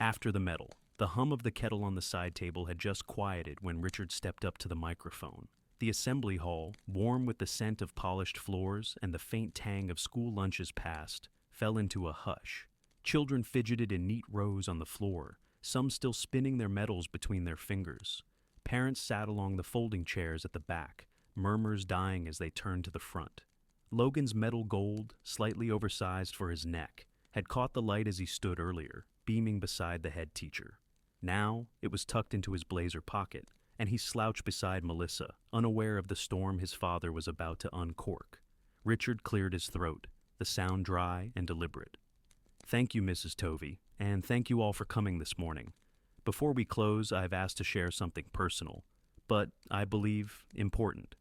After the medal, the hum of the kettle on the side table had just quieted when Richard stepped up to the microphone. The assembly hall, warm with the scent of polished floors and the faint tang of school lunches passed, fell into a hush. Children fidgeted in neat rows on the floor, some still spinning their medals between their fingers. Parents sat along the folding chairs at the back, murmurs dying as they turned to the front. Logan's medal gold, slightly oversized for his neck, had caught the light as he stood earlier, beaming beside the head teacher. Now, it was tucked into his blazer pocket, and he slouched beside Melissa, unaware of the storm his father was about to uncork. Richard cleared his throat, the sound dry and deliberate. "Thank you, Mrs. Tovey, and thank you all for coming this morning. Before we close, I've asked to share something personal, but I believe important."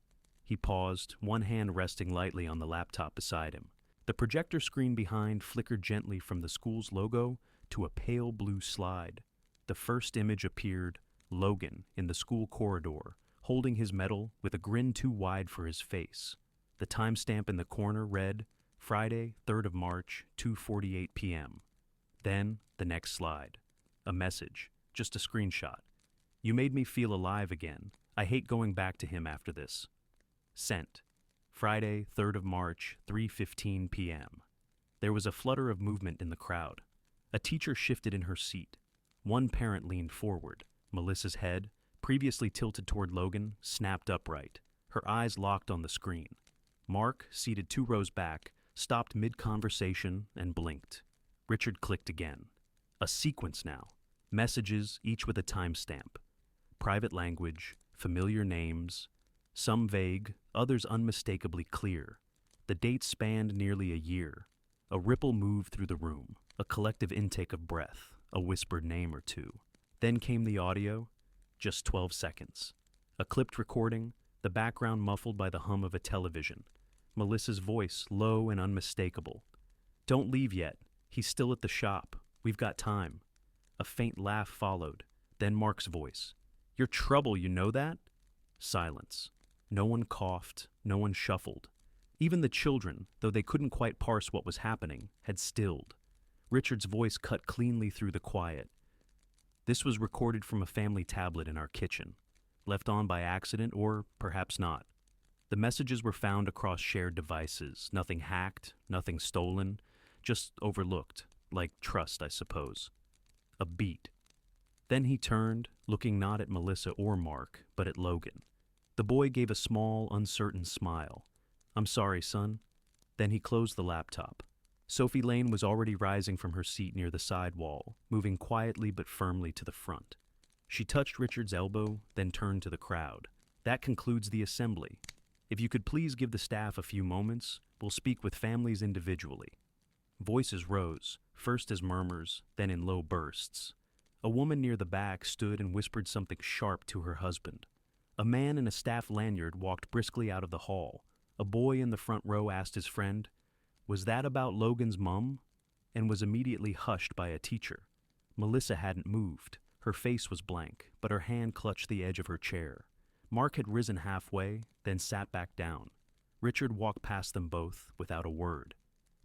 He paused, one hand resting lightly on the laptop beside him. The projector screen behind flickered gently from the school's logo to a pale blue slide. The first image appeared, Logan, in the school corridor, holding his medal with a grin too wide for his face. The timestamp in the corner read, Friday, 3rd of March, 2:48 p.m. Then, the next slide. A message, just a screenshot. "You made me feel alive again. I hate going back to him after this." Sent. Friday, 3rd of March, 3:15 p.m. There was a flutter of movement in the crowd. A teacher shifted in her seat. One parent leaned forward. Melissa's head, previously tilted toward Logan, snapped upright. Her eyes locked on the screen. Mark, seated 2 rows back, stopped mid-conversation and blinked. Richard clicked again. A sequence now. Messages, each with a timestamp. Private language, familiar names, some vague, others unmistakably clear. The dates spanned nearly a year. A ripple moved through the room, a collective intake of breath, a whispered name or two. Then came the audio, just 12 seconds. A clipped recording, the background muffled by the hum of a television. Melissa's voice, low and unmistakable. "Don't leave yet. He's still at the shop. We've got time." A faint laugh followed, then Mark's voice. "You're trouble, you know that?" Silence. No one coughed, no one shuffled. Even the children, though they couldn't quite parse what was happening, had stilled. Richard's voice cut cleanly through the quiet. "This was recorded from a family tablet in our kitchen, left on by accident or perhaps not. The messages were found across shared devices, nothing hacked, nothing stolen, just overlooked, like trust, I suppose." A beat. Then he turned, looking not at Melissa or Mark, but at Logan. The boy gave a small, uncertain smile. "I'm sorry, son." Then he closed the laptop. Sophie Lane was already rising from her seat near the side wall, moving quietly but firmly to the front. She touched Richard's elbow, then turned to the crowd. "That concludes the assembly. If you could please give the staff a few moments, we'll speak with families individually." Voices rose, first as murmurs, then in low bursts. A woman near the back stood and whispered something sharp to her husband. A man in a staff lanyard walked briskly out of the hall. A boy in the front row asked his friend, "Was that about Logan's mum?" and was immediately hushed by a teacher. Melissa hadn't moved. Her face was blank, but her hand clutched the edge of her chair. Mark had risen halfway, then sat back down. Richard walked past them both without a word.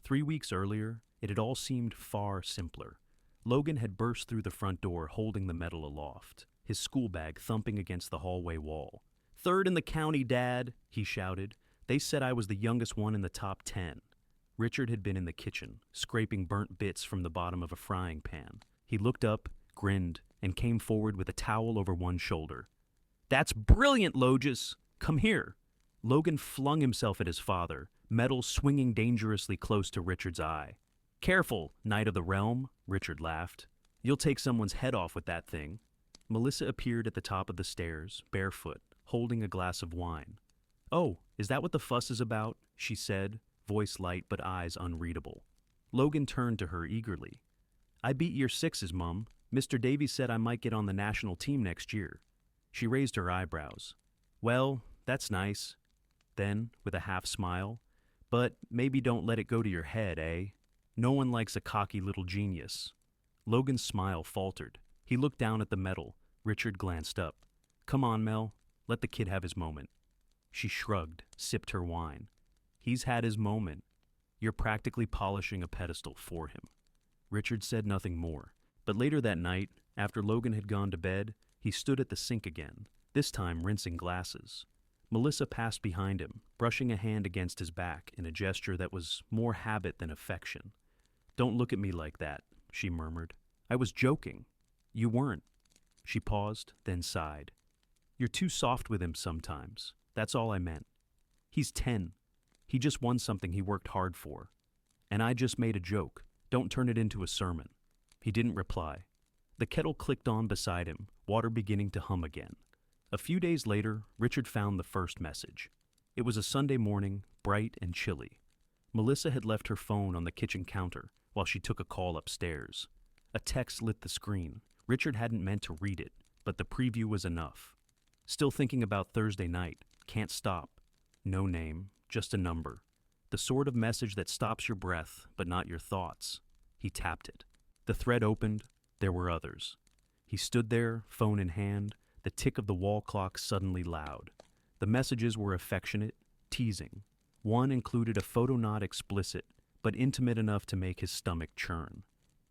3 weeks earlier, it had all seemed far simpler. Logan had burst through the front door holding the medal aloft, his school bag thumping against the hallway wall. "Third in the county, Dad," he shouted. "They said I was the youngest one in the top 10. Richard had been in the kitchen, scraping burnt bits from the bottom of a frying pan. He looked up, grinned, and came forward with a towel over one shoulder. "That's brilliant, Logis! Come here!" Logan flung himself at his father, metal swinging dangerously close to Richard's eye. "Careful, Knight of the Realm," Richard laughed. "You'll take someone's head off with that thing." Melissa appeared at the top of the stairs, barefoot, holding a glass of wine. "Oh, is that what the fuss is about?" she said, voice light but eyes unreadable. Logan turned to her eagerly. "I beat year 6s, Mum. Mr. Davies said I might get on the national team next year." She raised her eyebrows. "Well, that's nice." Then, with a half smile, "But maybe don't let it go to your head, eh? No one likes a cocky little genius." Logan's smile faltered. He looked down at the medal. Richard glanced up. "Come on, Mel. Let the kid have his moment." She shrugged, sipped her wine. "He's had his moment. You're practically polishing a pedestal for him." Richard said nothing more. But later that night, after Logan had gone to bed, he stood at the sink again, this time rinsing glasses. Melissa passed behind him, brushing a hand against his back in a gesture that was more habit than affection. "Don't look at me like that," she murmured. "I was joking." "You weren't." She paused, then sighed. "You're too soft with him sometimes. That's all I meant. He's 10. He just won something he worked hard for. And I just made a joke. Don't turn it into a sermon." He didn't reply. The kettle clicked on beside him, water beginning to hum again. A few days later, Richard found the first message. It was a Sunday morning, bright and chilly. Melissa had left her phone on the kitchen counter while she took a call upstairs. A text lit the screen. Richard hadn't meant to read it, but the preview was enough. "Still thinking about Thursday night. Can't stop." No name, just a number. The sort of message that stops your breath, but not your thoughts. He tapped it. The thread opened. There were others. He stood there, phone in hand, the tick of the wall clock suddenly loud. The messages were affectionate, teasing. One included a photo not explicit, but intimate enough to make his stomach churn.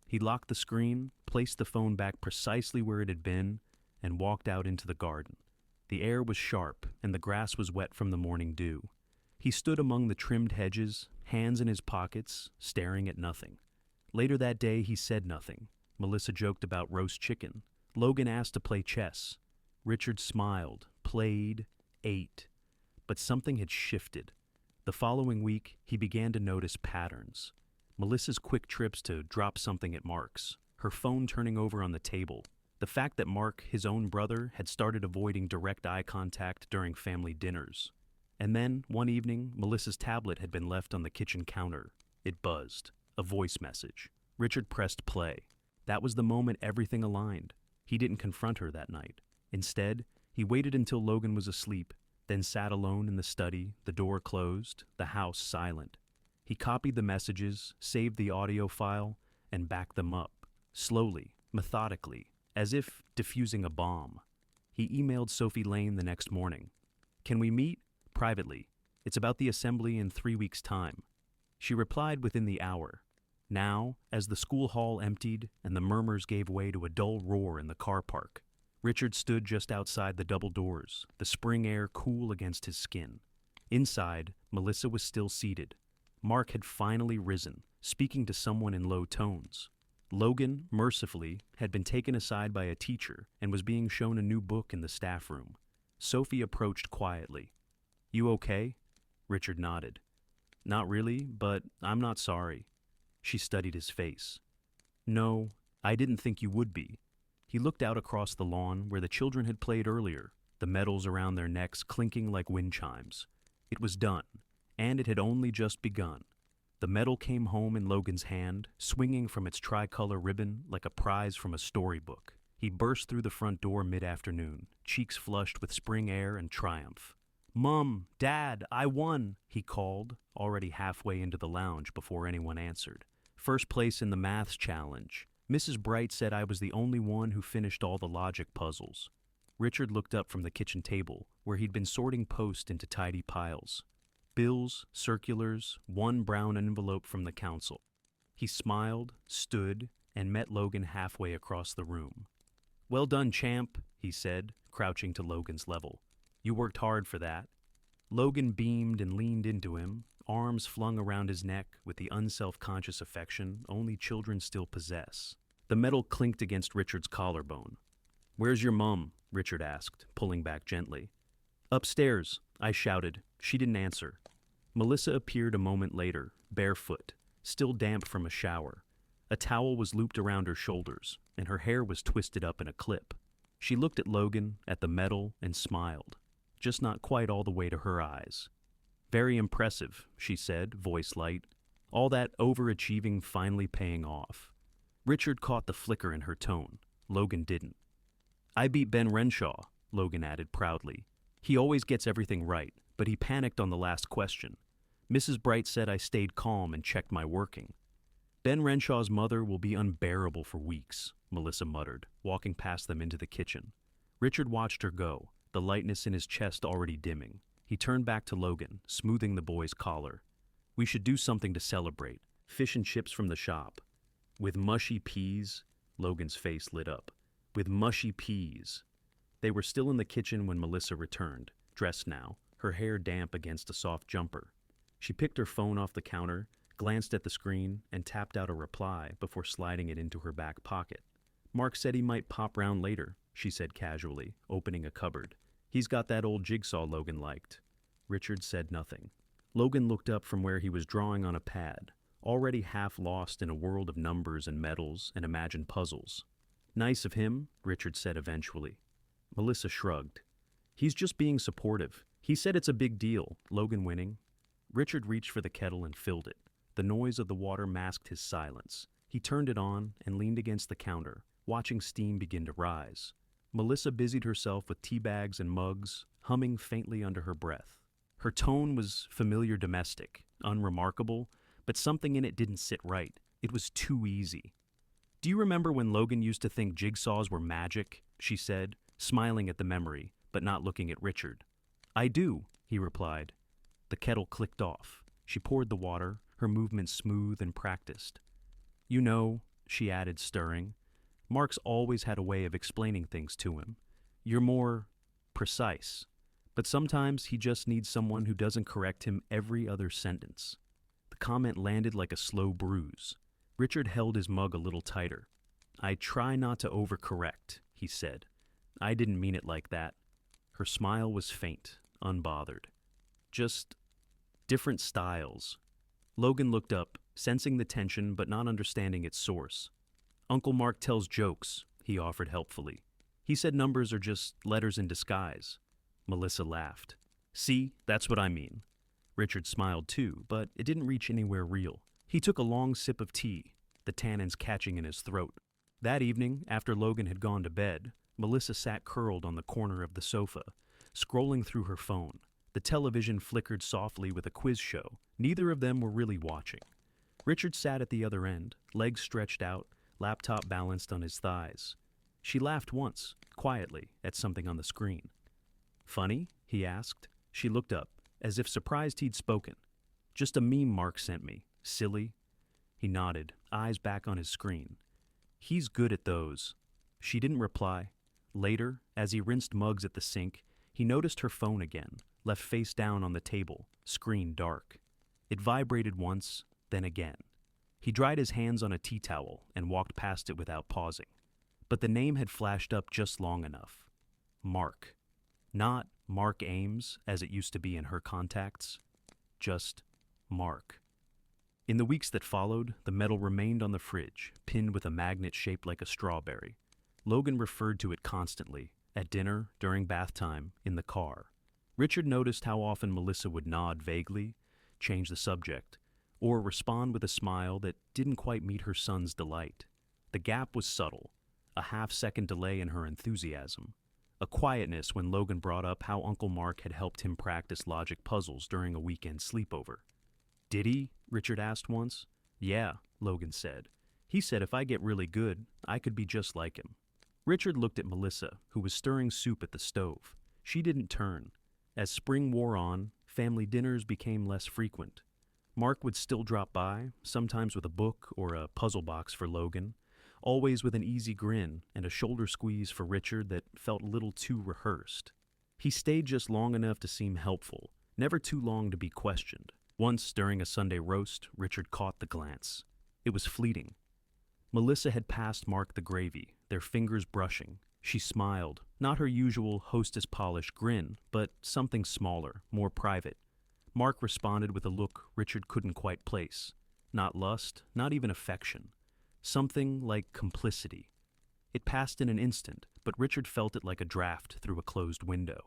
He locked the screen, placed the phone back precisely where it had been, and walked out into the garden. The air was sharp, and the grass was wet from the morning dew. He stood among the trimmed hedges, hands in his pockets, staring at nothing. Later that day, he said nothing. Melissa joked about roast chicken. Logan asked to play chess. Richard smiled, played, ate. But something had shifted. The following week, he began to notice patterns. Melissa's quick trips to drop something at Mark's, her phone turning over on the table, the fact that Mark, his own brother, had started avoiding direct eye contact during family dinners. And then, one evening, Melissa's tablet had been left on the kitchen counter. It buzzed. A voice message. Richard pressed play. That was the moment everything aligned. He didn't confront her that night. Instead, he waited until Logan was asleep, then sat alone in the study, the door closed, the house silent. He copied the messages, saved the audio file, and backed them up, slowly, methodically, as if diffusing a bomb. He emailed Sophie Lane the next morning. "Can we meet? Privately. It's about the assembly in 3 weeks' time." She replied within the hour. Now, as the school hall emptied and the murmurs gave way to a dull roar in the car park, Richard stood just outside the double doors, the spring air cool against his skin. Inside, Melissa was still seated. Mark had finally risen, speaking to someone in low tones. Logan, mercifully, had been taken aside by a teacher and was being shown a new book in the staff room. Sophie approached quietly. "You okay?" Richard nodded. "Not really, but I'm not sorry." She studied his face. "No, I didn't think you would be." He looked out across the lawn where the children had played earlier, the medals around their necks clinking like wind chimes. It was done, and it had only just begun. The medal came home in Logan's hand, swinging from its tricolor ribbon like a prize from a storybook. He burst through the front door mid-afternoon, cheeks flushed with spring air and triumph. "Mom, Dad, I won," he called, already halfway into the lounge before anyone answered. "First place in the maths challenge. Mrs. Bright said I was the only one who finished all the logic puzzles." Richard looked up from the kitchen table, where he'd been sorting post into tidy piles. Bills, circulars, one brown envelope from the council. He smiled, stood, and met Logan halfway across the room. "Well done, champ," he said, crouching to Logan's level. "You worked hard for that." Logan beamed and leaned into him, arms flung around his neck with the unself-conscious affection only children still possess. The metal clinked against Richard's collarbone. "Where's your mum?" Richard asked, pulling back gently. "Upstairs," I shouted. She didn't answer. Melissa appeared a moment later, barefoot, still damp from a shower. A towel was looped around her shoulders, and her hair was twisted up in a clip. She looked at Logan, at the medal, and smiled, just not quite all the way to her eyes. "Very impressive," she said, voice light. All that overachieving finally paying off. Richard caught the flicker in her tone. Logan didn't. "I beat Ben Renshaw," Logan added proudly. "He always gets everything right, but he panicked on the last question. Mrs. Bright said I stayed calm and checked my working." "Ben Renshaw's mother will be unbearable for weeks," Melissa muttered, walking past them into the kitchen. Richard watched her go, the lightness in his chest already dimming. He turned back to Logan, smoothing the boy's collar. "We should do something to celebrate. Fish and chips from the shop. With mushy peas, Logan's face lit up. With mushy peas. They were still in the kitchen when Melissa returned, dressed now, her hair damp against a soft jumper. She picked her phone off the counter, glanced at the screen, and tapped out a reply before sliding it into her back pocket. Mark said he might pop round later, she said casually, opening a cupboard. He's got that old jigsaw Logan liked. Richard said nothing. Logan looked up from where he was drawing on a pad, already half lost in a world of numbers and metals and imagined puzzles. Nice of him, Richard said eventually. Melissa shrugged. He's just being supportive. He said it's a big deal, Logan winning. Richard reached for the kettle and filled it. The noise of the water masked his silence. He turned it on and leaned against the counter, watching steam begin to rise. Melissa busied herself with tea bags and mugs, humming faintly under her breath. Her tone was familiar domestic, unremarkable, but something in it didn't sit right. It was too easy. Do you remember when Logan used to think jigsaws were magic? She said, smiling at the memory, but not looking at Richard. I do, he replied. The kettle clicked off. She poured the water, her movements smooth and practiced. You know, she added, stirring, Mark's always had a way of explaining things to him. You're more precise. But sometimes he just needs someone who doesn't correct him every other sentence. The comment landed like a slow bruise. Richard held his mug a little tighter. I try not to overcorrect, he said. I didn't mean it like that. Her smile was faint, unbothered. Just different styles. Logan looked up, sensing the tension but not understanding its source. Uncle Mark tells jokes, he offered helpfully. He said numbers are just letters in disguise. Melissa laughed. See, that's what I mean. Richard smiled too, but it didn't reach anywhere real. He took a long sip of tea, the tannins catching in his throat. That evening, after Logan had gone to bed, Melissa sat curled on the corner of the sofa, scrolling through her phone. The television flickered softly with a quiz show. Neither of them were really watching. Richard sat at the other end, legs stretched out, laptop balanced on his thighs. She laughed once, quietly, at something on the screen. Funny? He asked. She looked up, as if surprised he'd spoken. Just a meme Mark sent me. Silly. He nodded, eyes back on his screen. He's good at those. She didn't reply. Later, as he rinsed mugs at the sink, he noticed her phone again, left face down on the table, screen dark. It vibrated once, then again. He dried his hands on a tea towel and walked past it without pausing. But the name had flashed up just long enough. Mark. Not Mark Ames, as it used to be in her contacts. Just Mark. In the weeks that followed, the medal remained on the fridge, pinned with a magnet shaped like a strawberry. Logan referred to it constantly, at dinner, during bath time, in the car. Richard noticed how often Melissa would nod vaguely, change the subject, or respond with a smile that didn't quite meet her son's delight. The gap was subtle, a half-second delay in her enthusiasm. A quietness when Logan brought up how Uncle Mark had helped him practice logic puzzles during a weekend sleepover. Did he? Richard asked once. Yeah, Logan said. He said if I get really good, I could be just like him. Richard looked at Melissa, who was stirring soup at the stove. She didn't turn. As spring wore on, family dinners became less frequent. Mark would still drop by, sometimes with a book or a puzzle box for Logan, always with an easy grin and a shoulder squeeze for Richard that felt a little too rehearsed. He stayed just long enough to seem helpful, never too long to be questioned. Once, during a Sunday roast, Richard caught the glance. It was fleeting. Melissa had passed Mark the gravy, their fingers brushing. She smiled, not her usual hostess-polished grin, but something smaller, more private. Mark responded with a look Richard couldn't quite place. Not lust, not even affection. Something like complicity. It passed in an instant, but Richard felt it like a draft through a closed window.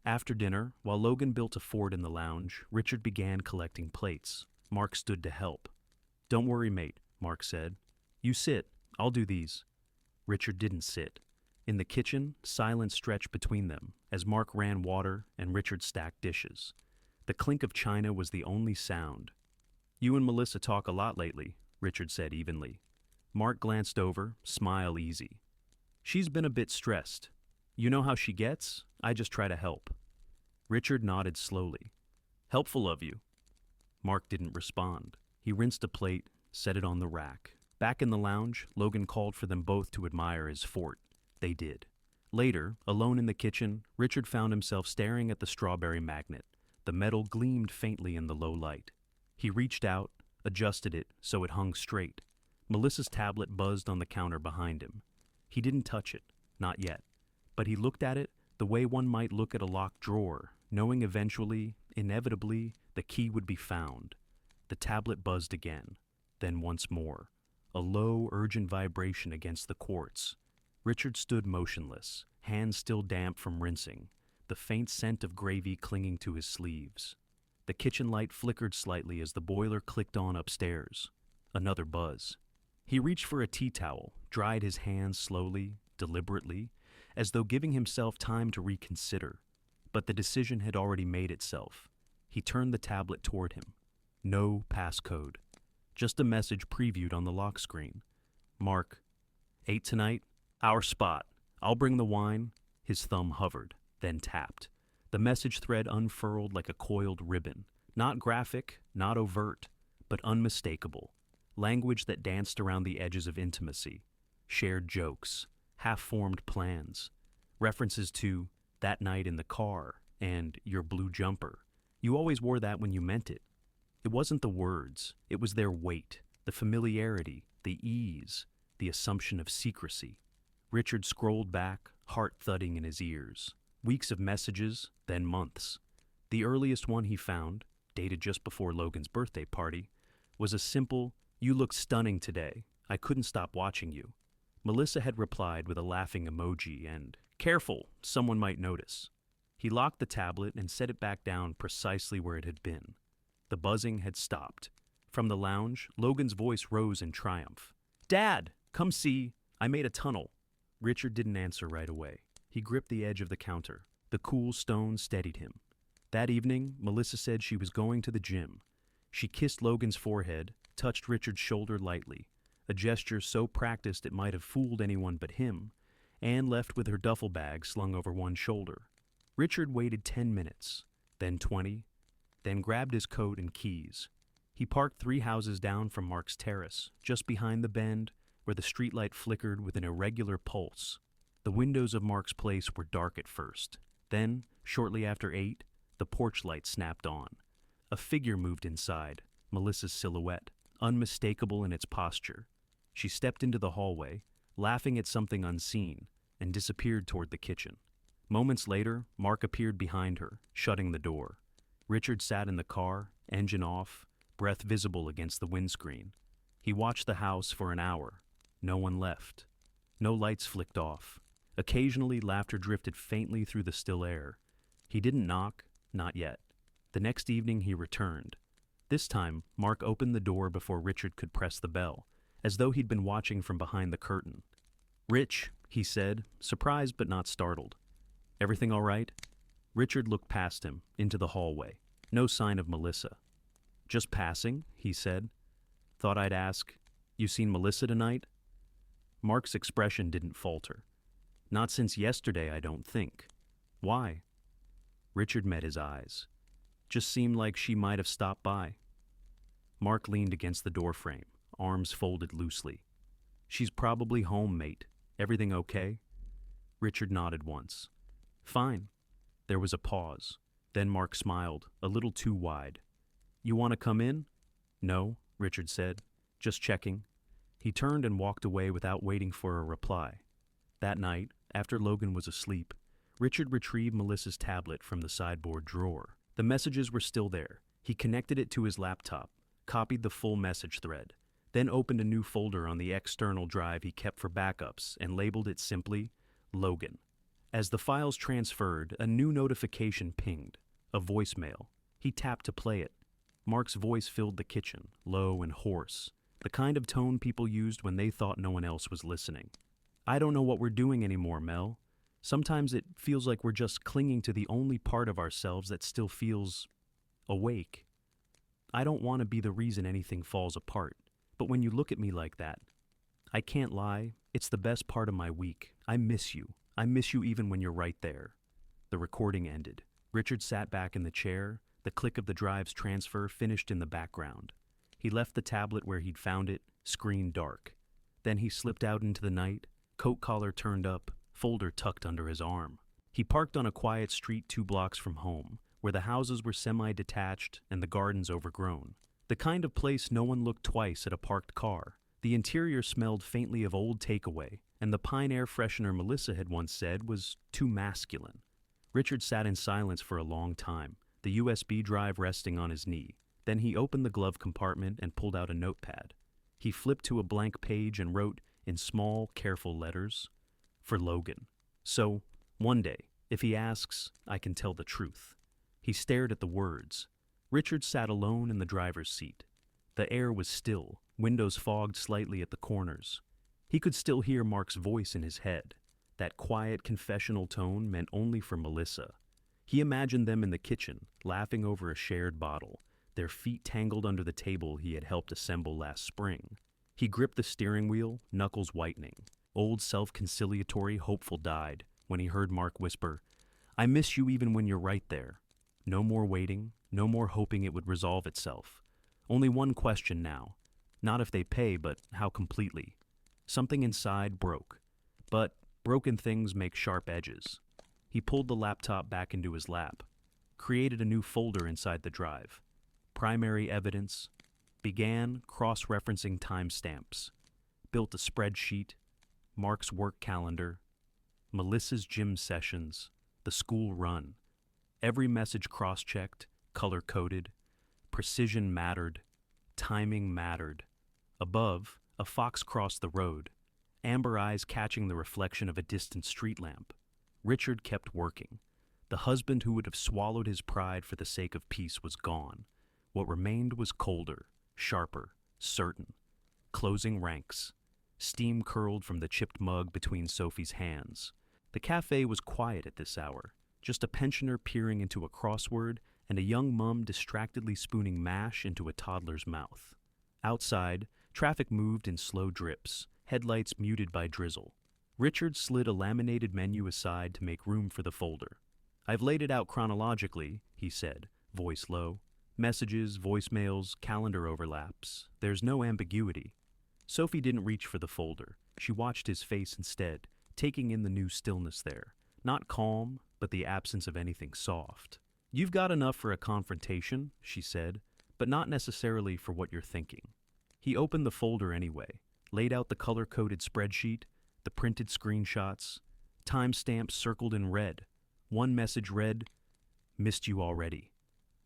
After dinner, while Logan built a fort in the lounge, Richard began collecting plates. Mark stood to help. Don't worry, mate, Mark said. You sit. I'll do these. Richard didn't sit. In the kitchen, silence stretched between them as Mark ran water and Richard stacked dishes. The clink of china was the only sound. You and Melissa talk a lot lately, Richard said evenly. Mark glanced over, smile easy. She's been a bit stressed. You know how she gets? I just try to help. Richard nodded slowly. Helpful of you. Mark didn't respond. He rinsed a plate, set it on the rack. Back in the lounge, Logan called for them both to admire his fort. They did. Later, alone in the kitchen, Richard found himself staring at the strawberry magnet. The metal gleamed faintly in the low light. He reached out, adjusted it so it hung straight. Melissa's tablet buzzed on the counter behind him. He didn't touch it, not yet. But he looked at it the way one might look at a locked drawer, knowing eventually, inevitably, the key would be found. The tablet buzzed again, then once more. A low, urgent vibration against the quartz. Richard stood motionless, hands still damp from rinsing, the faint scent of gravy clinging to his sleeves. The kitchen light flickered slightly as the boiler clicked on upstairs. Another buzz. He reached for a tea towel, dried his hands slowly, deliberately, as though giving himself time to reconsider. But the decision had already made itself. He turned the tablet toward him. No passcode. Just a message previewed on the lock screen. Mark, 8 tonight, our spot. I'll bring the wine. His thumb hovered, then tapped. The message thread unfurled like a coiled ribbon. Not graphic, not overt, but unmistakable. Language that danced around the edges of intimacy. Shared jokes, half-formed plans. References to that night in the car and your blue jumper. You always wore that when you meant it. It wasn't the words, it was their weight, the familiarity, the ease, the assumption of secrecy. Richard scrolled back, heart thudding in his ears. Weeks of messages, then months. The earliest one he found, dated just before Logan's birthday party, was a simple, "You look stunning today. I couldn't stop watching you." Melissa had replied with a laughing emoji and, "Careful, someone might notice." He locked the tablet and set it back down precisely where it had been. The buzzing had stopped. From the lounge, Logan's voice rose in triumph. "Dad, come see. I made a tunnel." Richard didn't answer right away. He gripped the edge of the counter. The cool stone steadied him. That evening, Melissa said she was going to the gym. She kissed Logan's forehead, touched Richard's shoulder lightly, a gesture so practiced it might have fooled anyone but him, and left with her duffel bag slung over one shoulder. Richard waited 10 minutes, then 20, then grabbed his coat and keys. He parked 3 houses down from Mark's terrace, just behind the bend, where the streetlight flickered with an irregular pulse. The windows of Mark's place were dark at first. Then, shortly after 8, the porch light snapped on. A figure moved inside, Melissa's silhouette, unmistakable in its posture. She stepped into the hallway, laughing at something unseen, and disappeared toward the kitchen. Moments later, Mark appeared behind her, shutting the door. Richard sat in the car, engine off, breath visible against the windscreen. He watched the house for an hour. No one left. No lights flicked off. Occasionally, laughter drifted faintly through the still air. He didn't knock, not yet. The next evening he returned. This time, Mark opened the door before Richard could press the bell, as though he'd been watching from behind the curtain. "Rich," he said, surprised but not startled. "Everything all right?" Richard looked past him, into the hallway. No sign of Melissa. "Just passing," he said. "Thought I'd ask, you seen Melissa tonight?" Mark's expression didn't falter. "Not since yesterday, I don't think. Why?" Richard met his eyes. "Just seemed like she might have stopped by." Mark leaned against the doorframe, arms folded loosely. "She's probably home, mate. Everything okay?" Richard nodded once. "Fine." There was a pause. Then Mark smiled, a little too wide. "You want to come in?" "No," Richard said. "Just checking." He turned and walked away without waiting for a reply. That night, after Logan was asleep, Richard retrieved Melissa's tablet from the sideboard drawer. The messages were still there. He connected it to his laptop, copied the full message thread, then opened a new folder on the external drive he kept for backups and labeled it simply Logan. As the files transferred, a new notification pinged, a voicemail. He tapped to play it. Mark's voice filled the kitchen, low and hoarse, the kind of tone people used when they thought no one else was listening. "I don't know what we're doing anymore, Mel. Sometimes it feels like we're just clinging to the only part of ourselves that still feels awake. I don't want to be the reason anything falls apart, but when you look at me like that, I can't lie, it's the best part of my week. I miss you. I miss you even when you're right there." The recording ended. Richard sat back in the chair, the click of the drive's transfer finished in the background. He left the tablet where he'd found it, screen dark. Then he slipped out into the night, coat collar turned up, folder tucked under his arm. He parked on a quiet street 2 blocks from home, where the houses were semi-detached and the gardens overgrown. The kind of place no one looked twice at a parked car. The interior smelled faintly of old takeaway, and the pine air freshener Melissa had once said was too masculine. Richard sat in silence for a long time, the USB drive resting on his knee. Then he opened the glove compartment and pulled out a notepad. He flipped to a blank page and wrote, in small, careful letters, "For Logan. So, one day, if he asks, I can tell the truth." He stared at the words. Richard sat alone in the driver's seat. The air was still, windows fogged slightly at the corners. He could still hear Mark's voice in his head. That quiet, confessional tone meant only for Melissa. He imagined them in the kitchen, laughing over a shared bottle, their feet tangled under the table he had helped assemble last spring. He gripped the steering wheel, knuckles whitening. Old self-conciliatory hopeful died when he heard Mark whisper, "I miss you even when you're right there." No more waiting, no more hoping it would resolve itself. Only one question now. Not if they pay, but how completely. Something inside broke. But broken things make sharp edges. He pulled the laptop back into his lap, created a new folder inside the drive. Primary evidence, began cross-referencing timestamps, built a spreadsheet, Mark's work calendar, Melissa's gym sessions, the school run. Every message cross-checked, color-coded. Precision mattered. Timing mattered. Above, a fox crossed the road, amber eyes catching the reflection of a distant street lamp. Richard kept working. The husband who would have swallowed his pride for the sake of peace was gone. What remained was colder, sharper, certain. Closing ranks. Steam curled from the chipped mug between Sophie's hands. The cafe was quiet at this hour, just a pensioner peering into a crossword and a young mum distractedly spooning mash into a toddler's mouth. Outside, traffic moved in slow drips, headlights muted by drizzle. Richard slid a laminated menu aside to make room for the folder. "I've laid it out chronologically," he said, voice low. "Messages, voicemails, calendar overlaps. There's no ambiguity." Sophie didn't reach for the folder. She watched his face instead, taking in the new stillness there. Not calm, but the absence of anything soft. "You've got enough for a confrontation," she said, "but not necessarily for what you're thinking." He opened the folder anyway, laid out the color-coded spreadsheet, the printed screenshots, timestamps circled in red. One message read, "Missed you already.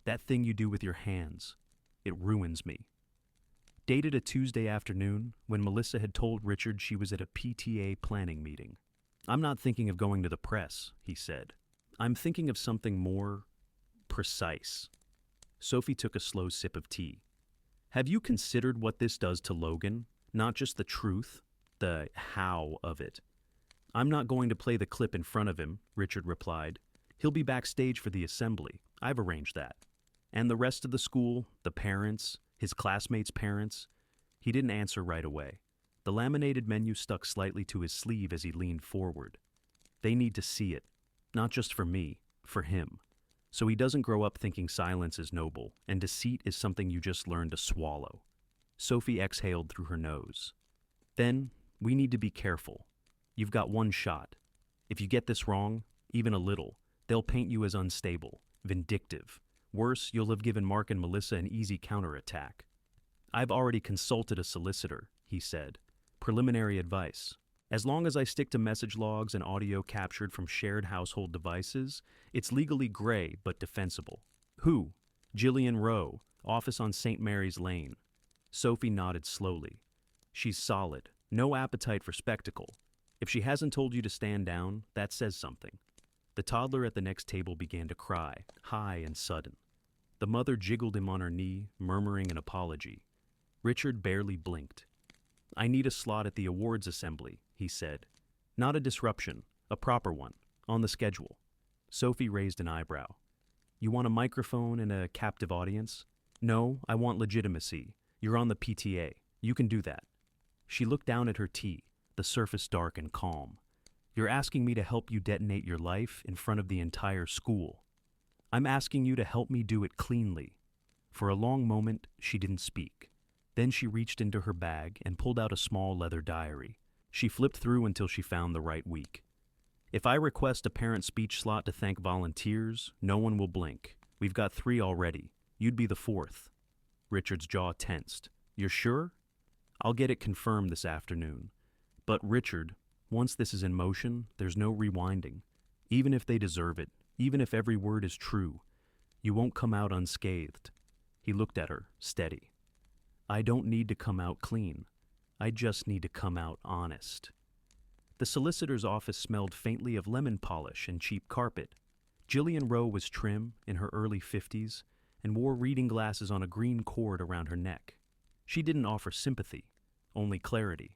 That thing you do with your hands. It ruins me." Dated a Tuesday afternoon, when Melissa had told Richard she was at a PTA planning meeting. "I'm not thinking of going to the press," he said. "I'm thinking of something more precise." Sophie took a slow sip of tea. "Have you considered what this does to Logan? Not just the truth, the how of it." "I'm not going to play the clip in front of him," Richard replied. "He'll be backstage for the assembly. I've arranged that. And the rest of the school, the parents, his classmates' parents." He didn't answer right away. The laminated menu stuck slightly to his sleeve as he leaned forward. "They need to see it. Not just for me, for him. So he doesn't grow up thinking silence is noble, and deceit is something you just learn to swallow." Sophie exhaled through her nose. "Then, we need to be careful. You've got one shot. If you get this wrong, even a little, they'll paint you as unstable, vindictive. Worse, you'll have given Mark and Melissa an easy counterattack." "I've already consulted a solicitor," he said. "Preliminary advice. As long as I stick to message logs and audio captured from shared household devices, it's legally gray but defensible." "Who?" "Jillian Rowe, office on St. Mary's Lane." Sophie nodded slowly. "She's solid. No appetite for spectacle. If she hasn't told you to stand down, that says something." The toddler at the next table began to cry, high and sudden. The mother jiggled him on her knee, murmuring an apology. Richard barely blinked. "I need a slot at the awards assembly," he said. "Not a disruption, a proper one, on the schedule." Sophie raised an eyebrow. "You want a microphone and a captive audience?" "No, I want legitimacy. You're on the PTA. You can do that." She looked down at her tea, the surface dark and calm. "You're asking me to help you detonate your life in front of the entire school. I'm asking you to help me do it cleanly." For a long moment, she didn't speak. Then she reached into her bag and pulled out a small leather diary. She flipped through until she found the right week. If I request a parent speech slot to thank volunteers, no one will blink. We've got 3 already. You'd be the 4th. Richard's jaw tensed. You're sure? I'll get it confirmed this afternoon. But Richard, once this is in motion, there's no rewinding. Even if they deserve it, even if every word is true, you won't come out unscathed. He looked at her, steady. I don't need to come out clean. I just need to come out honest. The solicitor's office smelled faintly of lemon polish and cheap carpet. Jillian Rowe was trim, in her early 50s, and wore reading glasses on a green cord around her neck. She didn't offer sympathy, only clarity.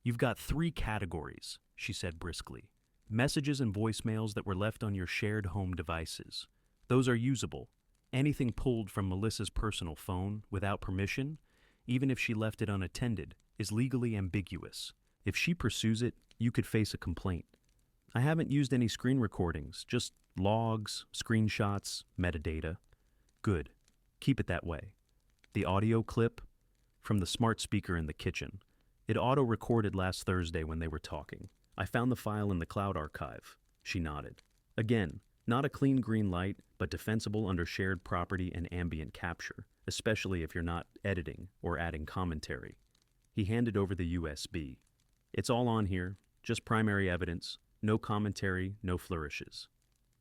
You've got 3 categories, she said briskly. Messages and voicemails that were left on your shared home devices. Those are usable. Anything pulled from Melissa's personal phone, without permission, even if she left it unattended, is legally ambiguous. If she pursues it, you could face a complaint. I haven't used any screen recordings, just logs, screenshots, metadata. Good. Keep it that way. The audio clip? From the smart speaker in the kitchen. It auto-recorded last Thursday when they were talking. I found the file in the cloud archive. She nodded. Again, not a clean green light, but defensible under shared property and ambient capture, especially if you're not editing or adding commentary. He handed over the USB. It's all on here, just primary evidence, no commentary, no flourishes.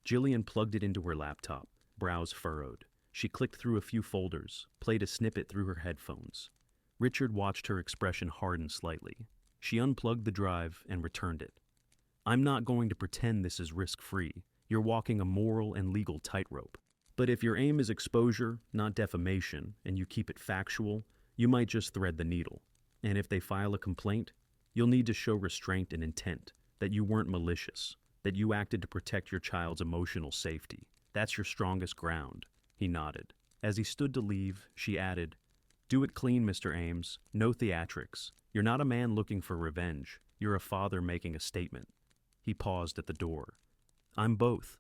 Jillian plugged it into her laptop, brows furrowed. She clicked through a few folders, played a snippet through her headphones. Richard watched her expression harden slightly. She unplugged the drive and returned it. I'm not going to pretend this is risk-free. You're walking a moral and legal tightrope. But if your aim is exposure, not defamation, and you keep it factual, you might just thread the needle. And if they file a complaint, you'll need to show restraint and intent, that you weren't malicious, that you acted to protect your child's emotional safety. That's your strongest ground. He nodded. As he stood to leave, she added, Do it clean, Mr. Ames. No theatrics. You're not a man looking for revenge. You're a father making a statement. He paused at the door. I'm both.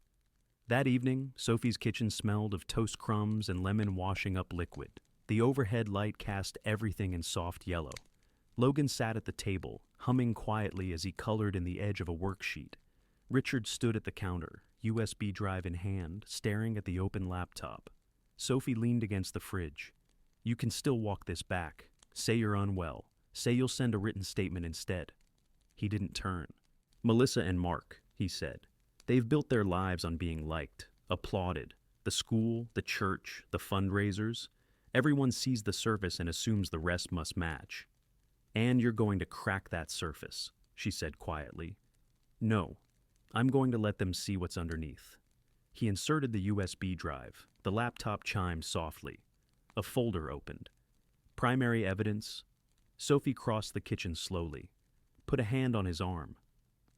That evening, Sophie's kitchen smelled of toast crumbs and lemon washing up liquid. The overhead light cast everything in soft yellow. Logan sat at the table, humming quietly as he colored in the edge of a worksheet. Richard stood at the counter, USB drive in hand, staring at the open laptop. Sophie leaned against the fridge. You can still walk this back. Say you're unwell. Say you'll send a written statement instead. He didn't turn. Melissa and Mark, he said. They've built their lives on being liked, applauded. The school, the church, the fundraisers. Everyone sees the surface and assumes the rest must match. And you're going to crack that surface, she said quietly. No, I'm going to let them see what's underneath. He inserted the USB drive. The laptop chimed softly. A folder opened. Primary evidence. Sophie crossed the kitchen slowly. Put a hand on his arm.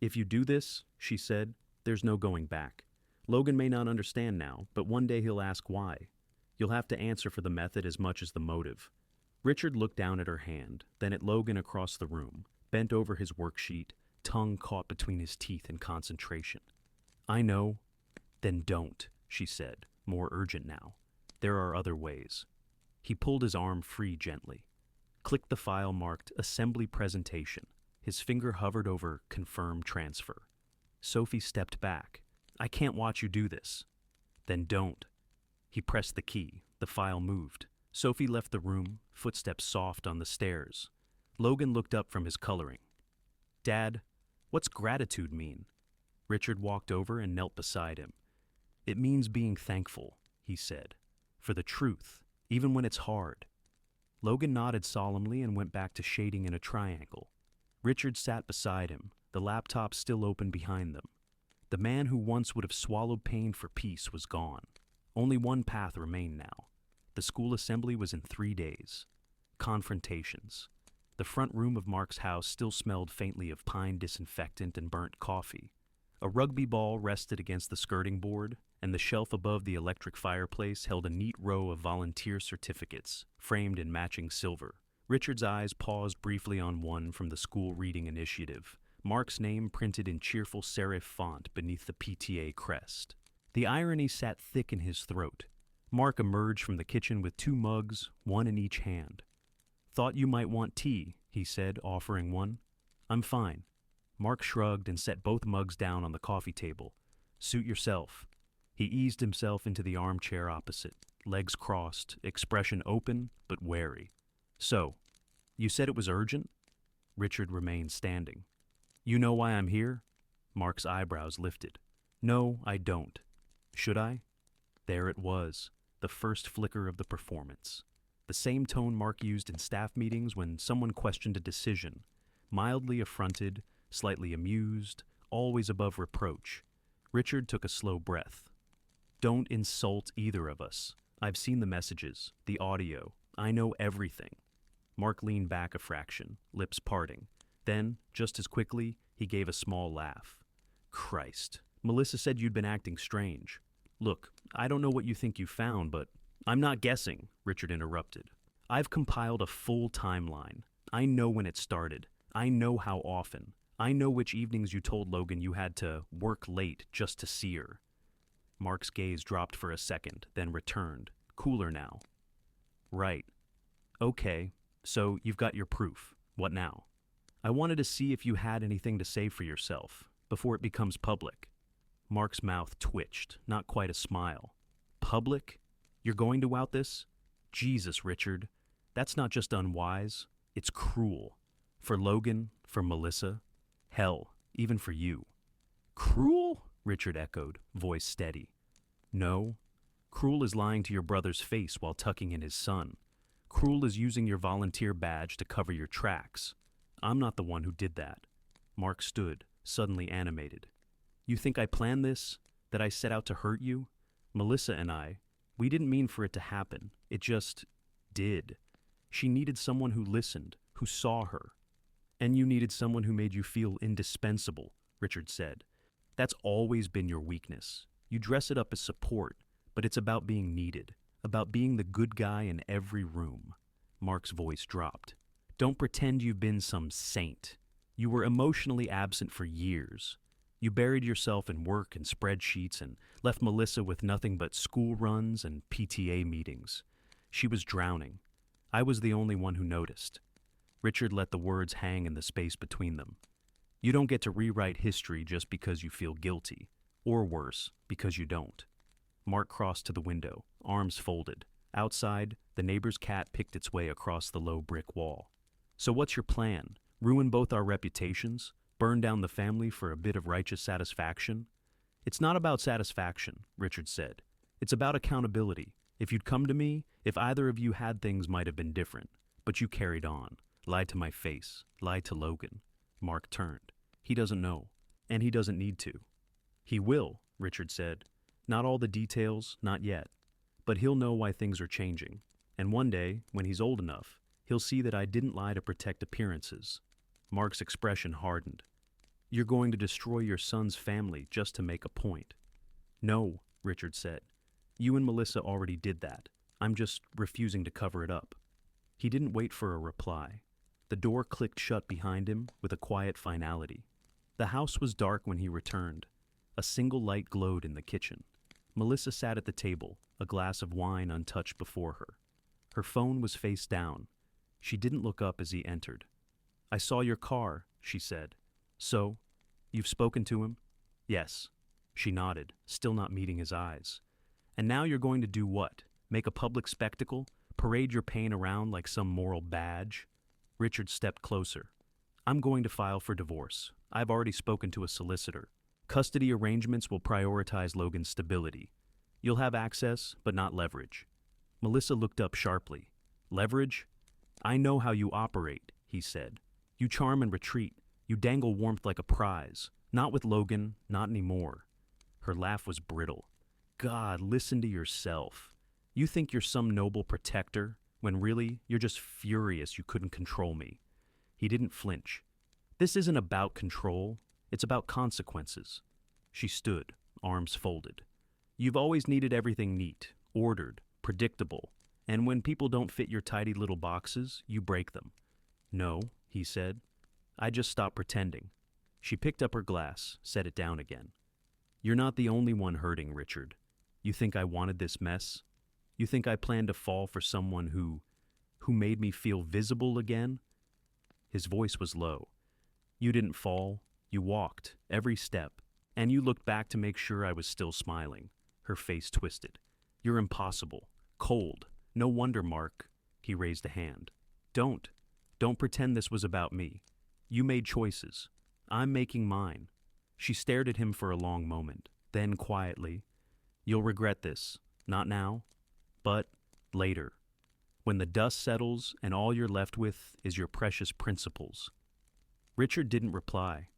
If you do this, she said, there's no going back. Logan may not understand now, but one day he'll ask why. You'll have to answer for the method as much as the motive. Richard looked down at her hand, then at Logan across the room, bent over his worksheet, tongue caught between his teeth in concentration. I know. Then don't, she said, more urgent now. There are other ways. He pulled his arm free gently. Clicked the file marked Assembly Presentation. His finger hovered over Confirm Transfer. Sophie stepped back. I can't watch you do this. Then don't. He pressed the key. The file moved. Sophie left the room, footsteps soft on the stairs. Logan looked up from his coloring. Dad, what's gratitude mean? Richard walked over and knelt beside him. It means being thankful, he said, for the truth, even when it's hard. Logan nodded solemnly and went back to shading in a triangle. Richard sat beside him, the laptop still open behind them. The man who once would have swallowed pain for peace was gone. Only one path remained now. The school assembly was in 3 days. Confrontations. The front room of Mark's house still smelled faintly of pine disinfectant and burnt coffee. A rugby ball rested against the skirting board, and the shelf above the electric fireplace held a neat row of volunteer certificates, framed in matching silver. Richard's eyes paused briefly on one from the school reading initiative, Mark's name printed in cheerful serif font beneath the PTA crest. The irony sat thick in his throat. Mark emerged from the kitchen with 2 mugs, one in each hand. Thought you might want tea, he said, offering one. I'm fine. Mark shrugged and set both mugs down on the coffee table. Suit yourself. He eased himself into the armchair opposite, legs crossed, expression open but wary. So, you said it was urgent? Richard remained standing. You know why I'm here? Mark's eyebrows lifted. No, I don't. Should I? There it was, the first flicker of the performance. The same tone Mark used in staff meetings when someone questioned a decision. Mildly affronted, slightly amused, always above reproach. Richard took a slow breath. Don't insult either of us. I've seen the messages, the audio. I know everything. Mark leaned back a fraction, lips parting. Then, just as quickly, he gave a small laugh. Christ, Melissa said you'd been acting strange. Look, I don't know what you think you found, but I'm not guessing, Richard interrupted. I've compiled a full timeline. I know when it started. I know how often. I know which evenings you told Logan you had to work late just to see her. Mark's gaze dropped for a second, then returned, cooler now. Right. Okay, so you've got your proof. What now? I wanted to see if you had anything to say for yourself, before it becomes public. Mark's mouth twitched, not quite a smile. Public? You're going to out this? Jesus, Richard. That's not just unwise, it's cruel. For Logan, for Melissa, hell, even for you. Cruel? Richard echoed, voice steady. No. Cruel is lying to your brother's face while tucking in his son. Cruel is using your volunteer badge to cover your tracks. I'm not the one who did that. Mark stood, suddenly animated. You think I planned this? That I set out to hurt you? Melissa and I, we didn't mean for it to happen. It just did. She needed someone who listened, who saw her. And you needed someone who made you feel indispensable, Richard said. That's always been your weakness. You dress it up as support, but it's about being needed, about being the good guy in every room. Mark's voice dropped. Don't pretend you've been some saint. You were emotionally absent for years. You buried yourself in work and spreadsheets and left Melissa with nothing but school runs and PTA meetings. She was drowning. I was the only one who noticed. Richard let the words hang in the space between them. You don't get to rewrite history just because you feel guilty, or worse, because you don't. Mark crossed to the window, arms folded. Outside, the neighbor's cat picked its way across the low brick wall. So what's your plan? Ruin both our reputations? Burn down the family for a bit of righteous satisfaction? It's not about satisfaction, Richard said. It's about accountability. If you'd come to me, if either of you had, things might have been different. But you carried on, lied to my face, lied to Logan. Mark turned. He doesn't know, and he doesn't need to. He will, Richard said. Not all the details, not yet. But he'll know why things are changing. And one day, when he's old enough, he'll see that I didn't lie to protect appearances. Mark's expression hardened. You're going to destroy your son's family just to make a point. No, Richard said. You and Melissa already did that. I'm just refusing to cover it up. He didn't wait for a reply. The door clicked shut behind him with a quiet finality. The house was dark when he returned. A single light glowed in the kitchen. Melissa sat at the table, a glass of wine untouched before her. Her phone was face down. She didn't look up as he entered. I saw your car, she said. So, you've spoken to him? Yes. She nodded, still not meeting his eyes. And now you're going to do what? Make a public spectacle? Parade your pain around like some moral badge? Richard stepped closer. I'm going to file for divorce. I've already spoken to a solicitor. Custody arrangements will prioritize Logan's stability. You'll have access, but not leverage. Melissa looked up sharply. Leverage? I know how you operate, he said. You charm and retreat. You dangle warmth like a prize. Not with Logan, not anymore. Her laugh was brittle. God, listen to yourself. You think you're some noble protector, when really you're just furious you couldn't control me. He didn't flinch. This isn't about control. It's about consequences. She stood, arms folded. You've always needed everything neat, ordered, predictable, and when people don't fit your tidy little boxes, you break them. No, he said. I just stopped pretending. She picked up her glass, set it down again. You're not the only one hurting, Richard. You think I wanted this mess? You think I planned to fall for someone who Who made me feel visible again? His voice was low. You didn't fall. You walked, every step. And you looked back to make sure I was still smiling. Her face twisted. You're impossible. Cold. No wonder, Mark. He raised a hand. Don't pretend this was about me. You made choices. I'm making mine. She stared at him for a long moment. Then quietly, You'll regret this. Not now, but later. When the dust settles and all you're left with is your precious principles. Richard didn't reply.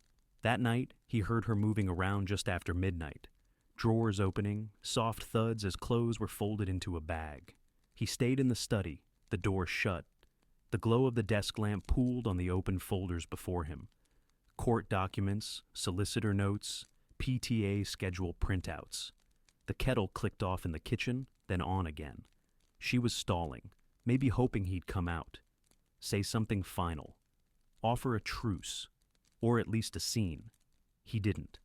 That night, he heard her moving around just after midnight. Drawers opening, soft thuds as clothes were folded into a bag. He stayed in the study, the door shut. The glow of the desk lamp pooled on the open folders before him. Court documents, solicitor notes, PTA schedule printouts. The kettle clicked off in the kitchen, then on again. She was stalling, maybe hoping he'd come out. Say something final. Offer a truce, or at least a scene. He didn't.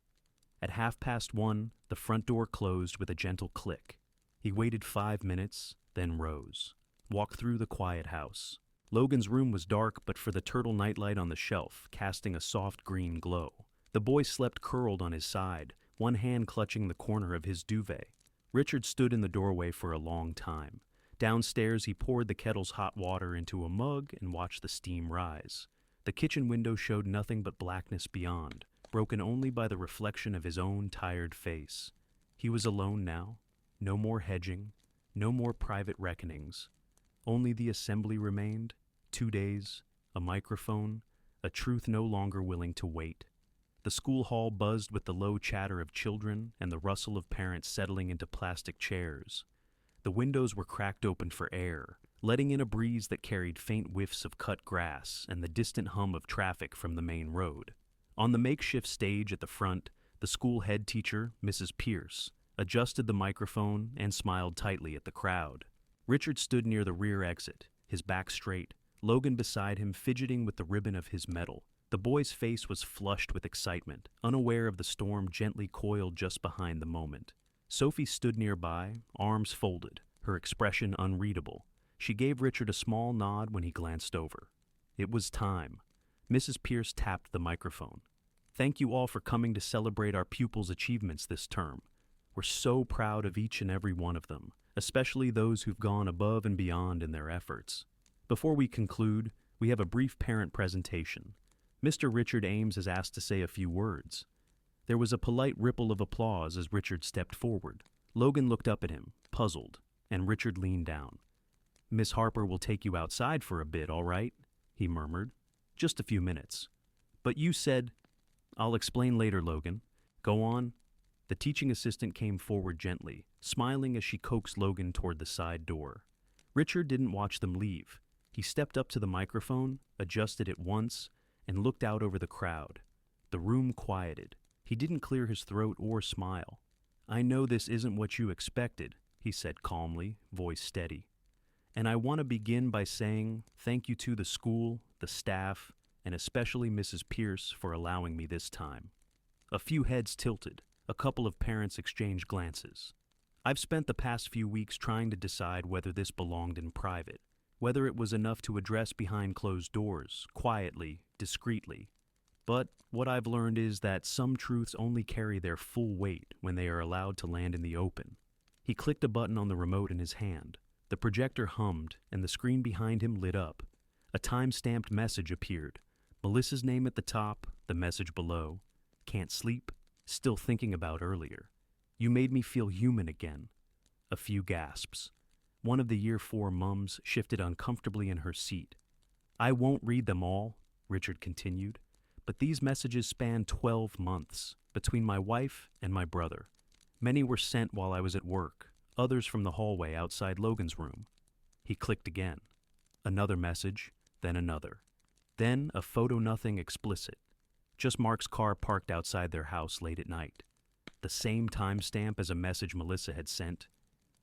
At 1:30, the front door closed with a gentle click. He waited 5 minutes, then rose. Walked through the quiet house. Logan's room was dark, but for the turtle nightlight on the shelf, casting a soft green glow. The boy slept curled on his side, one hand clutching the corner of his duvet. Richard stood in the doorway for a long time. Downstairs, he poured the kettle's hot water into a mug and watched the steam rise. The kitchen window showed nothing but blackness beyond, broken only by the reflection of his own tired face. He was alone now. No more hedging, no more private reckonings. Only the assembly remained, 2 days, a microphone, a truth no longer willing to wait. The school hall buzzed with the low chatter of children and the rustle of parents settling into plastic chairs. The windows were cracked open for air, letting in a breeze that carried faint whiffs of cut grass and the distant hum of traffic from the main road. On the makeshift stage at the front, the school head teacher, Mrs. Pierce, adjusted the microphone and smiled tightly at the crowd. Richard stood near the rear exit, his back straight, Logan beside him fidgeting with the ribbon of his medal. The boy's face was flushed with excitement, unaware of the storm gently coiled just behind the moment. Sophie stood nearby, arms folded, her expression unreadable. She gave Richard a small nod when he glanced over. It was time. Mrs. Pierce tapped the microphone. Thank you all for coming to celebrate our pupils' achievements this term. We're so proud of each and every one of them, especially those who've gone above and beyond in their efforts. Before we conclude, we have a brief parent presentation. Mr. Richard Ames has asked to say a few words. There was a polite ripple of applause as Richard stepped forward. Logan looked up at him, puzzled, and Richard leaned down. Miss Harper will take you outside for a bit, all right? He murmured. Just a few minutes. But you said... I'll explain later, Logan. Go on. The teaching assistant came forward gently, smiling as she coaxed Logan toward the side door. Richard didn't watch them leave. He stepped up to the microphone, adjusted it once, and looked out over the crowd. The room quieted. He didn't clear his throat or smile. I know this isn't what you expected, he said calmly, voice steady. And I want to begin by saying thank you to the school, the staff, and especially Mrs. Pierce for allowing me this time. A few heads tilted. A couple of parents exchanged glances. I've spent the past few weeks trying to decide whether this belonged in private, whether it was enough to address behind closed doors, quietly, discreetly. But what I've learned is that some truths only carry their full weight when they are allowed to land in the open. He clicked a button on the remote in his hand. The projector hummed, and the screen behind him lit up. A time-stamped message appeared. Melissa's name at the top, the message below. Can't sleep? Still thinking about earlier. You made me feel human again. A few gasps. One of the year 4 mums shifted uncomfortably in her seat. I won't read them all, Richard continued, but these messages spanned 12 months, between my wife and my brother. Many were sent while I was at work, others from the hallway outside Logan's room. He clicked again. Another message, then another. Then a photo nothing explicit. Just Mark's car parked outside their house late at night. The same timestamp as a message Melissa had sent.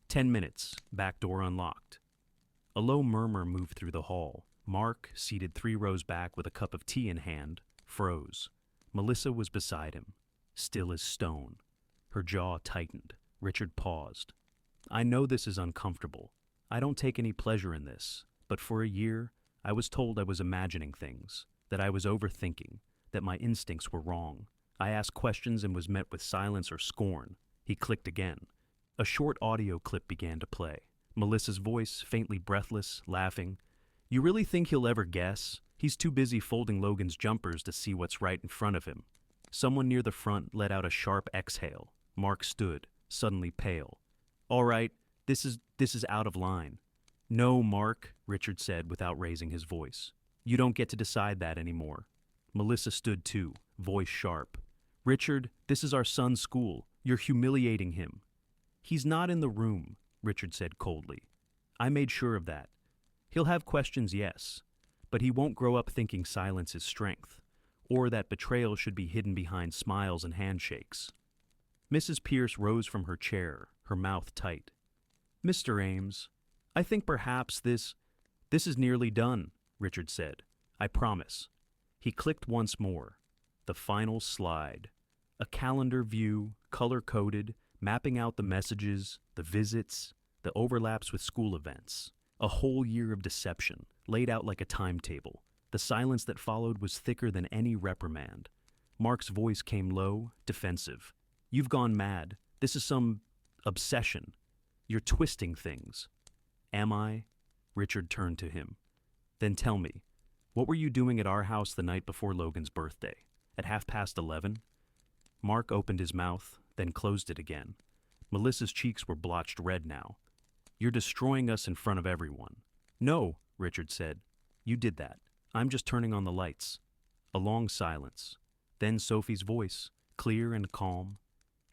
10 minutes, back door unlocked. A low murmur moved through the hall. Mark, seated 3 rows back with a cup of tea in hand, froze. Melissa was beside him, still as stone. Her jaw tightened. Richard paused. I know this is uncomfortable. I don't take any pleasure in this, But for a year, I was told I was imagining things, that I was overthinking, that my instincts were wrong. I asked questions and was met with silence or scorn. He clicked again. A short audio clip began to play. Melissa's voice, faintly breathless, laughing. You really think he'll ever guess? He's too busy folding Logan's jumpers to see what's right in front of him. Someone near the front let out a sharp exhale. Mark stood, suddenly pale. All right, this is out of line. No, Mark, Richard said without raising his voice. You don't get to decide that anymore. Melissa stood too, voice sharp. Richard, this is our son's school. You're humiliating him. He's not in the room, Richard said coldly. I made sure of that. He'll have questions, yes, but he won't grow up thinking silence is strength, or that betrayal should be hidden behind smiles and handshakes. Mrs. Pierce rose from her chair, her mouth tight. Mr. Ames, I think perhaps this is nearly done, Richard said. I promise. He clicked once more. The final slide. A calendar view, color-coded, mapping out the messages, the visits, the overlaps with school events. A whole year of deception, laid out like a timetable. The silence that followed was thicker than any reprimand. Mark's voice came low, defensive. You've gone mad. This is some obsession. You're twisting things. Am I? Richard turned to him. Then tell me, what were you doing at our house the night before Logan's birthday? At 11:30? Mark opened his mouth, then closed it again. Melissa's cheeks were blotched red now. You're destroying us in front of everyone. No, Richard said. You did that. I'm just turning on the lights. A long silence. Then Sophie's voice, clear and calm.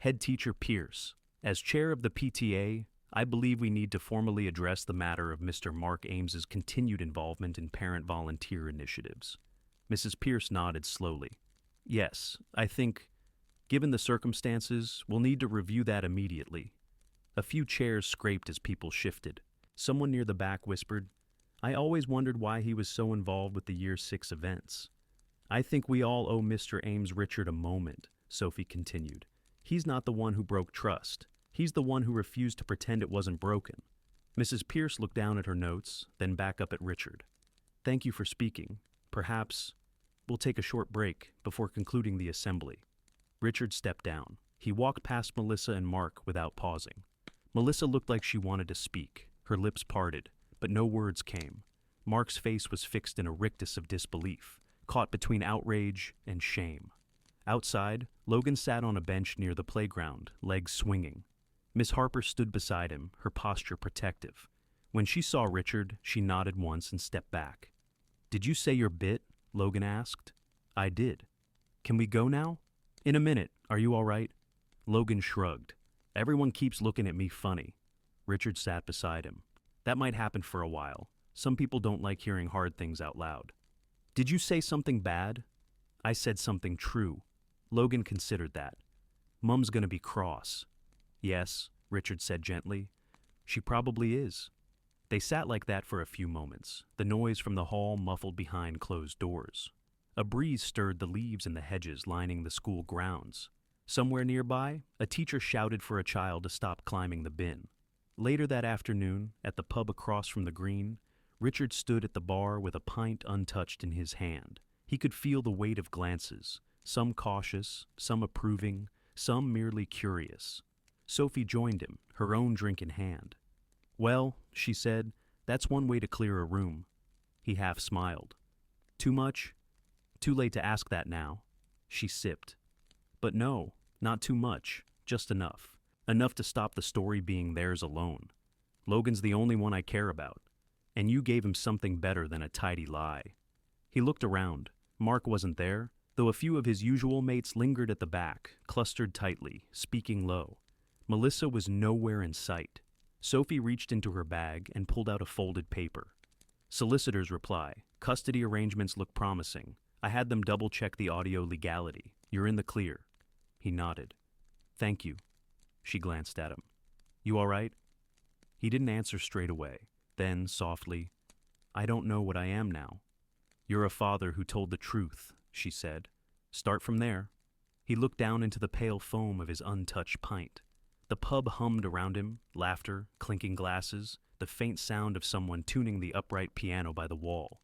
Head teacher Pierce, as chair of the PTA, I believe we need to formally address the matter of Mr. Mark Ames's continued involvement in parent volunteer initiatives. Mrs. Pierce nodded slowly. Yes, I think, given the circumstances, we'll need to review that immediately. A few chairs scraped as people shifted. Someone near the back whispered, I always wondered why he was so involved with the Year 6 events. I think we all owe Mr. Ames Richard a moment, Sophie continued. He's not the one who broke trust. He's the one who refused to pretend it wasn't broken. Mrs. Pierce looked down at her notes, then back up at Richard. Thank you for speaking. Perhaps we'll take a short break before concluding the assembly. Richard stepped down. He walked past Melissa and Mark without pausing. Melissa looked like she wanted to speak. Her lips parted, but no words came. Mark's face was fixed in a rictus of disbelief, caught between outrage and shame. Outside, Logan sat on a bench near the playground, legs swinging. Miss Harper stood beside him, her posture protective. When she saw Richard, she nodded once and stepped back. Did you say your bit? Logan asked. I did. Can we go now? In a minute. Are you all right? Logan shrugged. Everyone keeps looking at me funny. Richard sat beside him. That might happen for a while. Some people don't like hearing hard things out loud. Did you say something bad? I said something true. Logan considered that. Mum's gonna be cross. Yes, Richard said gently. She probably is. They sat like that for a few moments, the noise from the hall muffled behind closed doors. A breeze stirred the leaves in the hedges lining the school grounds. Somewhere nearby, a teacher shouted for a child to stop climbing the bin. Later that afternoon, at the pub across from the green, Richard stood at the bar with a pint untouched in his hand. He could feel the weight of glances, some cautious, some approving, some merely curious. Sophie joined him, her own drink in hand. Well, she said, that's one way to clear a room. He half smiled. Too much? Too late to ask that now. She sipped. But no, not too much, just enough. Enough to stop the story being theirs alone. Logan's the only one I care about, and you gave him something better than a tidy lie. He looked around. Mark wasn't there, though a few of his usual mates lingered at the back, clustered tightly, speaking low. Melissa was nowhere in sight. Sophie reached into her bag and pulled out a folded paper. Solicitor's reply. Custody arrangements look promising. I had them double-check the audio legality. You're in the clear. He nodded. Thank you. She glanced at him. You all right? He didn't answer straight away. Then, softly, I don't know what I am now. You're a father who told the truth, she said. Start from there. He looked down into the pale foam of his untouched pint. The pub hummed around him, laughter, clinking glasses, the faint sound of someone tuning the upright piano by the wall.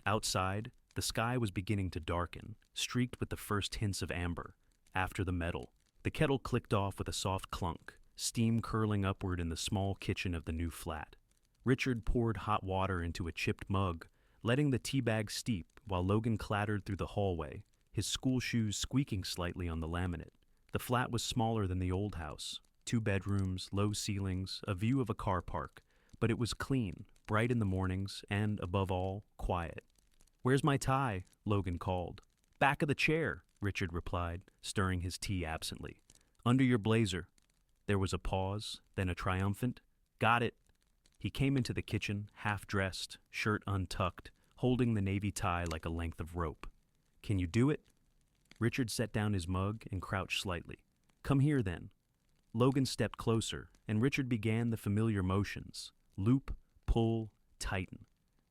Outside, the sky was beginning to darken, streaked with the first hints of amber. After the metal, the kettle clicked off with a soft clunk, steam curling upward in the small kitchen of the new flat. Richard poured hot water into a chipped mug, letting the tea bag steep while Logan clattered through the hallway, his school shoes squeaking slightly on the laminate. The flat was smaller than the old house. 2 bedrooms, low ceilings, a view of a car park, but it was clean, bright in the mornings, and, above all, quiet. "Where's my tie?" Logan called. "Back of the chair," Richard replied, stirring his tea absently. "Under your blazer." There was a pause, then a triumphant, "Got it." He came into the kitchen, half-dressed, shirt untucked, holding the navy tie like a length of rope. "Can you do it?" Richard set down his mug and crouched slightly. "Come here, then." Logan stepped closer, and Richard began the familiar motions: loop, pull, tighten.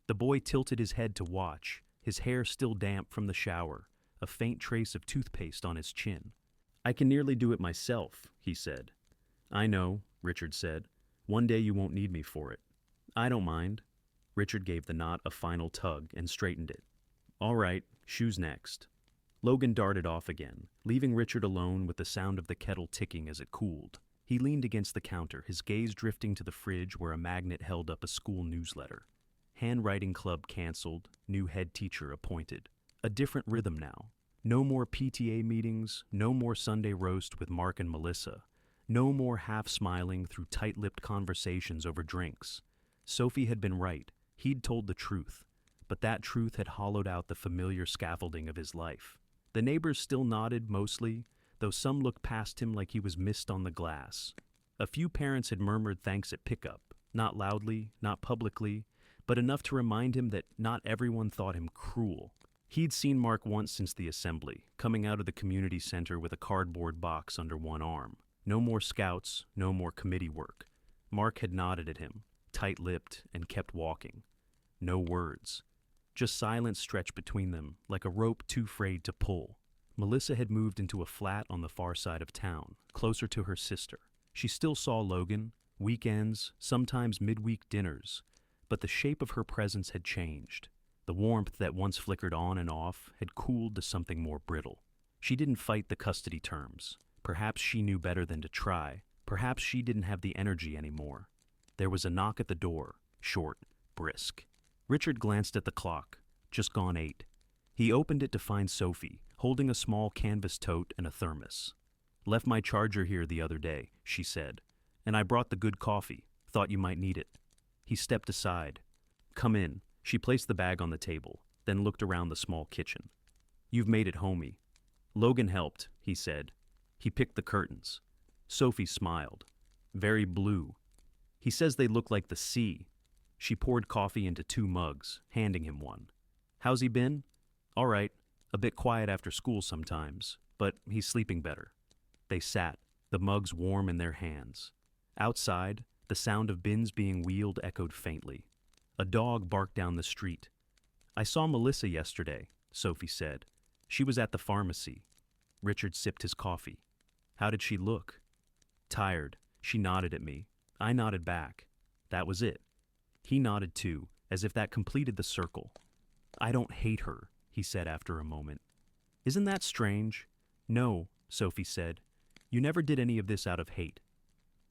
The boy tilted his head to watch, his hair still damp from the shower, a faint trace of toothpaste on his chin. "I can nearly do it myself," he said. "I know," Richard said. "One day you won't need me for it." "I don't mind." Richard gave the knot a final tug and straightened it. "All right, shoes next." Logan darted off again, leaving Richard alone with the sound of the kettle ticking as it cooled. He leaned against the counter, his gaze drifting to the fridge where a magnet held up a school newsletter. Handwriting club canceled, new head teacher appointed. A different rhythm now. No more PTA meetings, no more Sunday roast with Mark and Melissa. No more half-smiling through tight-lipped conversations over drinks. Sophie had been right. He'd told the truth. But that truth had hollowed out the familiar scaffolding of his life. The neighbors still nodded mostly, though some looked past him like he was mist on the glass. A few parents had murmured thanks at pickup, not loudly, not publicly, but enough to remind him that not everyone thought him cruel. He'd seen Mark once since the assembly, coming out of the community center with a cardboard box under one arm. No more scouts, no more committee work. Mark had nodded at him, tight-lipped, and kept walking. No words. Just silence stretched between them, like a rope too frayed to pull. Melissa had moved into a flat on the far side of town, closer to her sister. She still saw Logan, weekends, sometimes midweek dinners, but the shape of her presence had changed. The warmth that once flickered on and off had cooled to something more brittle. She didn't fight the custody terms. Perhaps she knew better than to try. Perhaps she didn't have the energy anymore. There was a knock at the door, short, brisk. Richard glanced at the clock, just gone 8. He opened it to find Sophie, holding a small canvas tote and a thermos. "Left my charger here the other day," she said, "and I brought the good coffee. Thought you might need it." He stepped aside. "Come in." She placed the bag on the table, then looked around the small kitchen. "You've made it homey." "Logan helped," he said. He picked the curtains. Sophie smiled. "Very blue. He says they look like the sea." She poured coffee into 2 mugs, handing him one. "How's he been?" "All right. A bit quiet after school sometimes, but he's sleeping better." They sat, the mugs warm in their hands. Outside, the sound of bins being wheeled echoed faintly. A dog barked down the street. "I saw Melissa yesterday," Sophie said. "She was at the pharmacy." Richard sipped his coffee. "How did she look?" "Tired." She nodded at me. I nodded back. That was it. He nodded too, as if that completed the circle. "I don't hate her," he said after a moment. "Isn't that strange?" "No," Sophie said. "You never did any of this out of hate."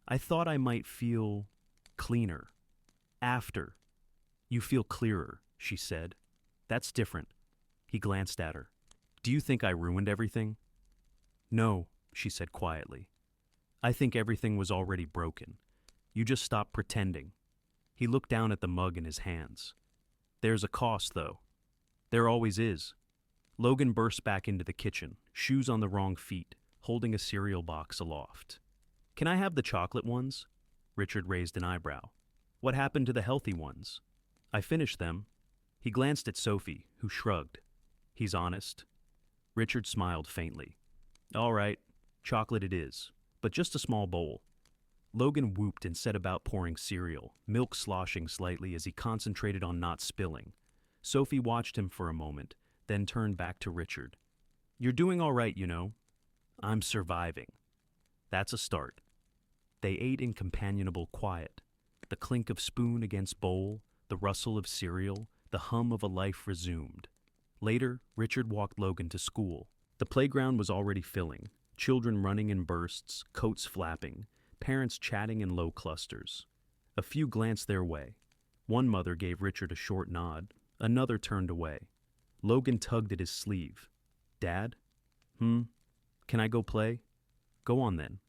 "I thought I might feel cleaner. After." "You feel clearer," she said. "That's different." He glanced at her. "Do you think I ruined everything?" "No," she said quietly. "I think everything was already broken. You just stopped pretending." He looked down at the mug in his hands. "There's a cost, though." "There always is." Logan burst back into the kitchen, shoes on the wrong feet, holding a cereal box aloft. "Can I have the chocolate ones?" Richard raised an eyebrow. "What happened to the healthy ones?" "I finished them." He glanced at Sophie, who shrugged. "He's honest." Richard smiled faintly. "All right, chocolate it is, but just a small bowl." Logan whooped and set about pouring cereal, milk sloshing slightly as he concentrated on not spilling. Sophie watched him for a moment, then turned back to Richard. "You're doing all right, you know." "I'm surviving." "That's a start." They ate in companionable quiet. The clink of spoon against bowl, the rustle of cereal, the hum of a life resumed. Later, Richard walked Logan to school. The playground was already filling, children running in bursts, coats flapping, parents chatting in low clusters. A few glanced their way. One mother gave Richard a short nod, another turned away. Logan tugged at his sleeve. "Dad? Can I go play?" "Go on then."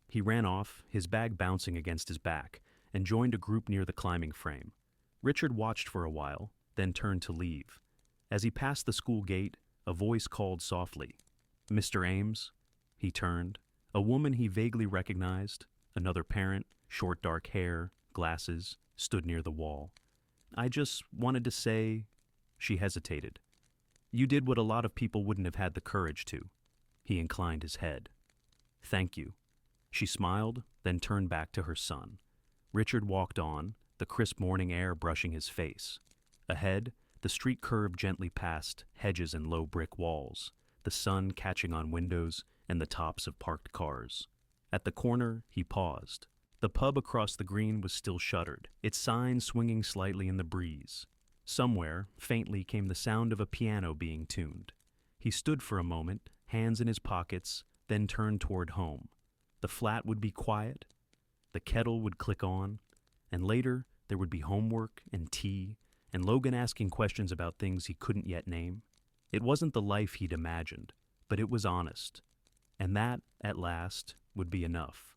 He ran off, his bag bouncing against his back, and joined a group near the climbing frame. Richard watched for a while, then turned to leave. As he passed the school gate, a voice called softly, "Mr. Ames?" He turned. A woman he vaguely recognized, another parent, short dark hair, glasses, stood near the wall. "I just wanted to say—" She hesitated. "You did what a lot of people wouldn't have had the courage to." He inclined his head. "Thank you." She smiled, then turned back to her son. Richard walked on, the crisp morning air brushing his face. Ahead, the street curved gently past hedges and low brick walls, the sun catching on windows and the tops of parked cars. At the corner, he paused. The pub across the green was still shuttered, its sign swinging slightly in the breeze. Somewhere, faintly, came the sound of a piano being tuned. He stood for a moment, hands in his pockets, then turned toward home. The flat would be quiet, the kettle would click on, and later there would be homework and tea, and Logan asking questions about things he couldn't yet name. It wasn't the life he'd imagined, but it was honest. And that, at last, would be enough.